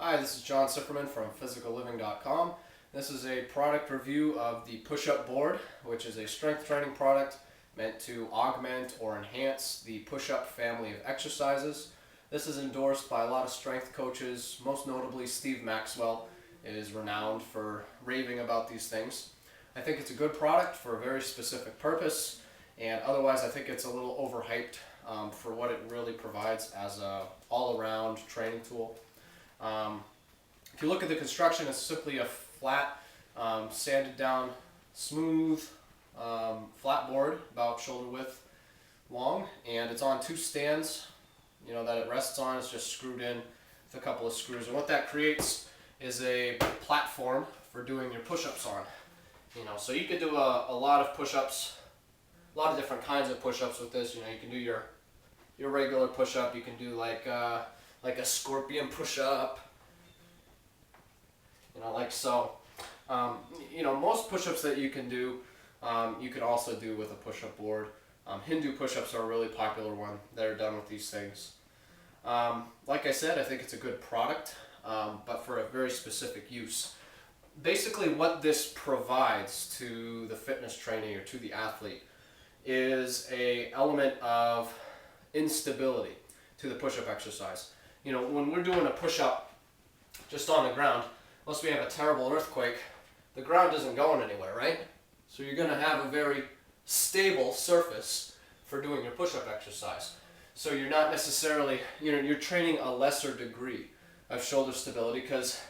Hi, this is John Sifferman from physicalliving.com. This is a product review of the Pushup board, which is a strength training product meant to augment or enhance the push-up family of exercises. This is endorsed by a lot of strength coaches, most notably Steve Maxwell is renowned for raving about these things. I think it's a good product for a very specific purpose, and otherwise I think it's a little overhyped for what it really provides as a all-around training tool. If you look at the construction, it's simply a flat, sanded down, smooth, flat board about shoulder width long, and it's on two stands, that it rests on. It's just screwed in with a couple of screws, and what that creates is a platform for doing your push-ups on. So you could do a lot of push-ups, a lot of different kinds of push-ups with this. You can do your regular push-up. You can do like a scorpion push-up, like so. Most push-ups that you can do, you could also do with a push-up board. Hindu push-ups are a really popular one that are done with these things. Like I said, I think it's a good product, but for a very specific use. Basically what this provides to the fitness trainee or to the athlete is an element of instability to the push-up exercise. When we're doing a push-up just on the ground, unless we have a terrible earthquake, the ground isn't going anywhere, right? So you're going to have a very stable surface for doing your push-up exercise. So you're not necessarily, you're training a lesser degree of shoulder stability because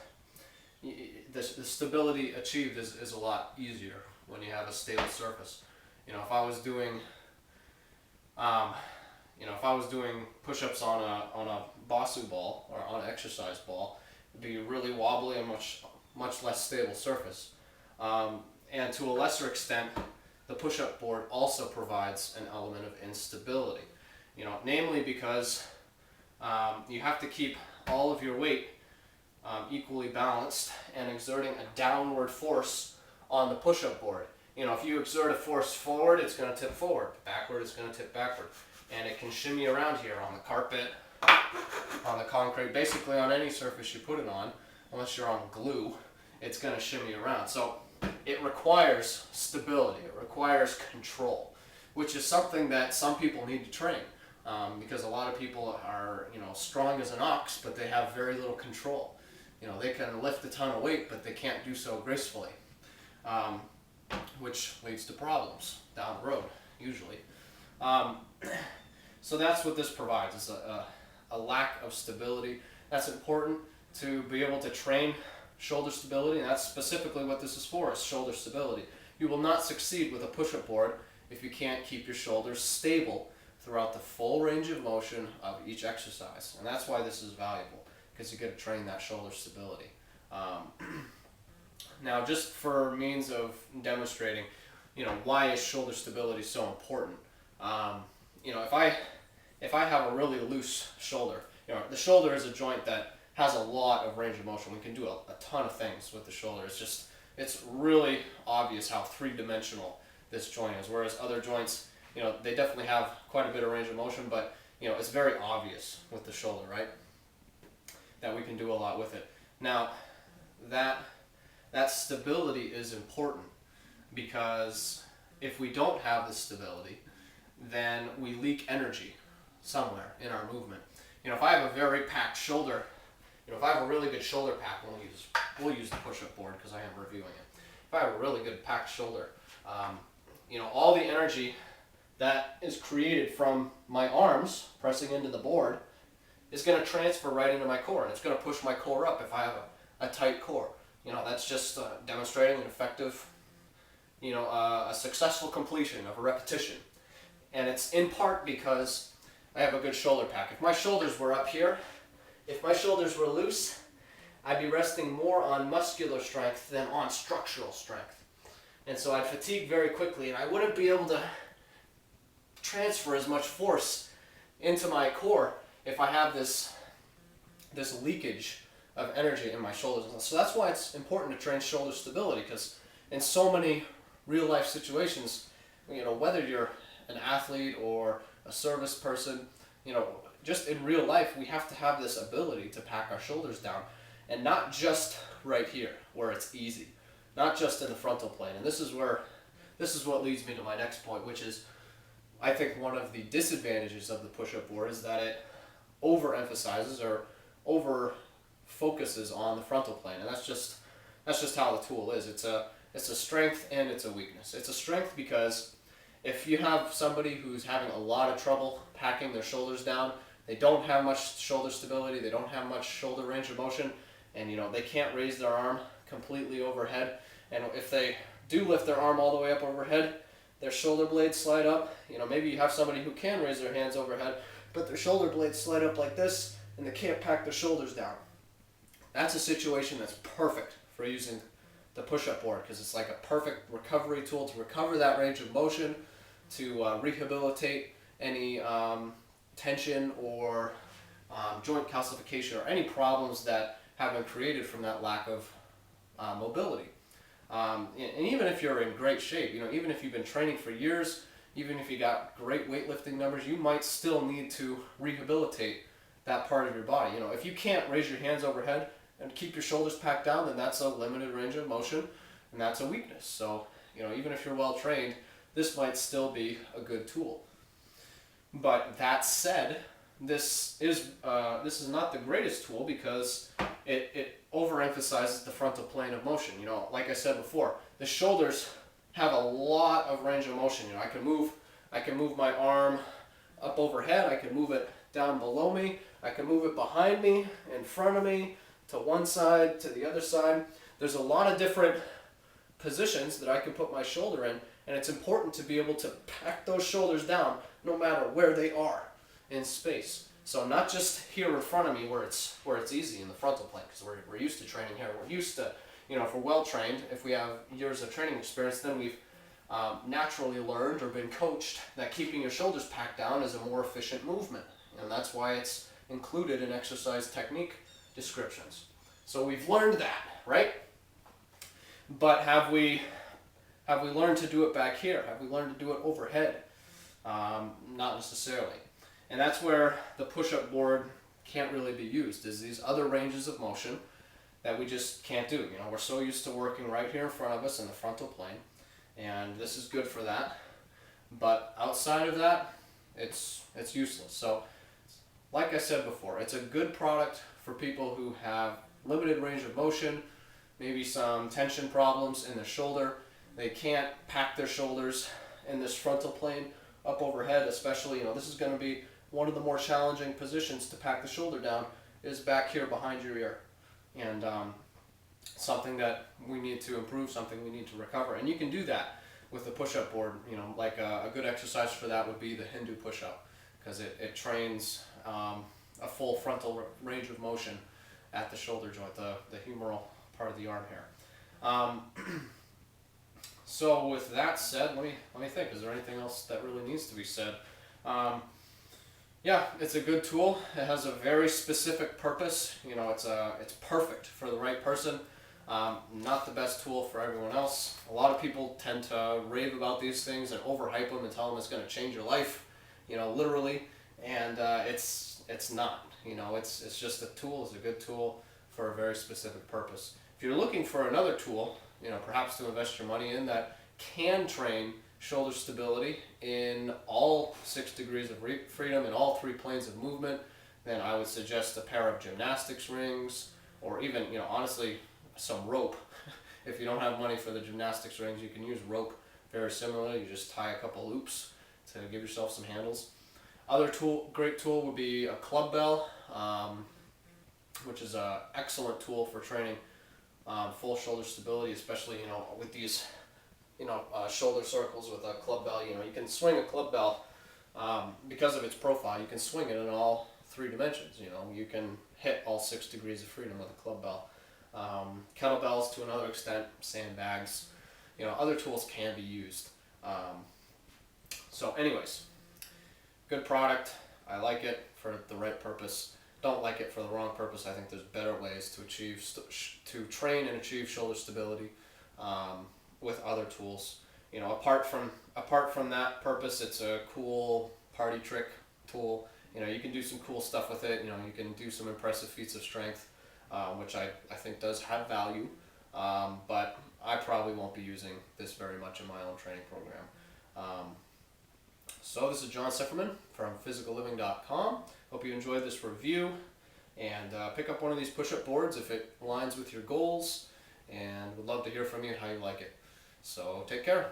the stability achieved is a lot easier when you have a stable surface. If I was doing push-ups on a Basu ball or on an exercise ball, it'd be really wobbly and much less stable surface. And to a lesser extent, the push-up board also provides an element of instability. Namely because you have to keep all of your weight equally balanced and exerting a downward force on the push-up board. If you exert a force forward, it's going to tip forward. Backward, it's going to tip backward. And it can shimmy around here on the carpet, on the concrete, basically on any surface you put it on, unless you're on glue, it's going to shimmy around. So it requires stability, it requires control, which is something that some people need to train. Because a lot of people are, strong as an ox, but they have very little control. They can lift a ton of weight, but they can't do so gracefully, which leads to problems down the road, usually. So that's what this provides, is a lack of stability. That's important to be able to train shoulder stability, and that's specifically what this is for, is shoulder stability. You will not succeed with a push-up board if you can't keep your shoulders stable throughout the full range of motion of each exercise. And that's why this is valuable, because you get to train that shoulder stability. Now, just for means of demonstrating, why is shoulder stability so important? If I have a really loose shoulder, the shoulder is a joint that has a lot of range of motion. We can do a ton of things with the shoulder. It's really obvious how three-dimensional this joint is, whereas other joints, they definitely have quite a bit of range of motion, but it's very obvious with the shoulder, right? That we can do a lot with it. Now, that stability is important, because if we don't have the stability, then we leak energy somewhere in our movement. If I have a very packed shoulder, if I have a really good shoulder pack, we'll use the push-up board because I am reviewing it. If I have a really good packed shoulder, all the energy that is created from my arms pressing into the board is going to transfer right into my core, and it's going to push my core up if I have a tight core. That's just demonstrating an effective, a successful completion of a repetition. And it's in part because I have a good shoulder pack. If my shoulders were up here, if my shoulders were loose, I'd be resting more on muscular strength than on structural strength. And so I'd fatigue very quickly, and I wouldn't be able to transfer as much force into my core if I have this leakage of energy in my shoulders. So that's why it's important to train shoulder stability, because in so many real life situations, whether you're an athlete or a service person, just in real life, we have to have this ability to pack our shoulders down. and not just right here where it's easy, not just in the frontal plane. And this is what leads me to my next point, which is I think one of the disadvantages of the push-up board is that it overemphasizes or over focuses on the frontal plane, and that's just how the tool is. It's a strength and it's a weakness. It's a strength because if you have somebody who's having a lot of trouble packing their shoulders down, they don't have much shoulder stability, they don't have much shoulder range of motion, and they can't raise their arm completely overhead. And if they do lift their arm all the way up overhead, their shoulder blades slide up. Maybe you have somebody who can raise their hands overhead, but their shoulder blades slide up like this, and they can't pack their shoulders down. That's a situation that's perfect for using the push-up board, because it's like a perfect recovery tool to recover that range of motion, to rehabilitate any tension or joint calcification or any problems that have been created from that lack of mobility. And even if you're in great shape, even if you've been training for years, even if you got great weightlifting numbers, you might still need to rehabilitate that part of your body. If you can't raise your hands overhead and keep your shoulders packed down, then that's a limited range of motion, and that's a weakness. So, even if you're well trained, this might still be a good tool. But that said, this is not the greatest tool because it overemphasizes the frontal plane of motion. Like I said before, the shoulders have a lot of range of motion. I can move my arm up overhead, I can move it down below me, I can move it behind me, in front of me, to one side, to the other side. There's a lot of different positions that I can put my shoulder in, and it's important to be able to pack those shoulders down no matter where they are in space. So not just here in front of me where it's easy in the frontal plane, because we're used to training here. We're used to, if we're well trained, if we have years of training experience, then we've naturally learned or been coached that keeping your shoulders packed down is a more efficient movement. And that's why it's included in exercise technique descriptions. So we've learned that, right? But have we learned to do it back here? Have we learned to do it overhead? Not necessarily. And that's where the push-up board can't really be used, is these other ranges of motion that we just can't do. We're so used to working right here in front of us in the frontal plane, and this is good for that. But outside of that, it's useless. So, like I said before, it's a good product for people who have limited range of motion, maybe some tension problems in their shoulder. They can't pack their shoulders in this frontal plane up overhead, especially, this is going to be one of the more challenging positions to pack the shoulder down, is back here behind your ear. And something that we need to improve, something we need to recover. And you can do that with the push-up board. Like a good exercise for that would be the Hindu push-up, because it trains a full frontal range of motion at the shoulder joint, the humeral part of the arm here. So with that said, let me think. Is there anything else that really needs to be said? Yeah, it's a good tool. It has a very specific purpose. It's perfect for the right person. Not the best tool for everyone else. A lot of people tend to rave about these things and overhype them and tell them it's going to change your life, literally. And it's not. It's just a tool. It's a good tool for a very specific purpose. If you're looking for another tool, perhaps to invest your money in that can train shoulder stability in all 6 degrees of freedom, in all 3 planes of movement, then I would suggest a pair of gymnastics rings, or even, honestly, some rope. If you don't have money for the gymnastics rings, you can use rope very similarly. You just tie a couple loops to give yourself some handles. Other great tool would be a club bell, which is an excellent tool for training full shoulder stability, especially with these shoulder circles with a club bell. You can swing a club bell because of its profile. You can swing it in all 3 dimensions. You can hit all 6 degrees of freedom with a club bell. Kettlebells to another extent, sandbags. Other tools can be used. So anyways, good product. I like it for the right purpose. Don't like it for the wrong purpose. I think there's better ways to train and achieve shoulder stability with other tools. Apart from that purpose, it's a cool party trick tool. You can do some cool stuff with it. You can do some impressive feats of strength. which I think does have value, but I probably won't be using this very much in my own training program. So this is John Sifferman from physicalliving.com. Hope you enjoyed this review, and pick up one of these push-up boards if it aligns with your goals, and would love to hear from you how you like it. So take care.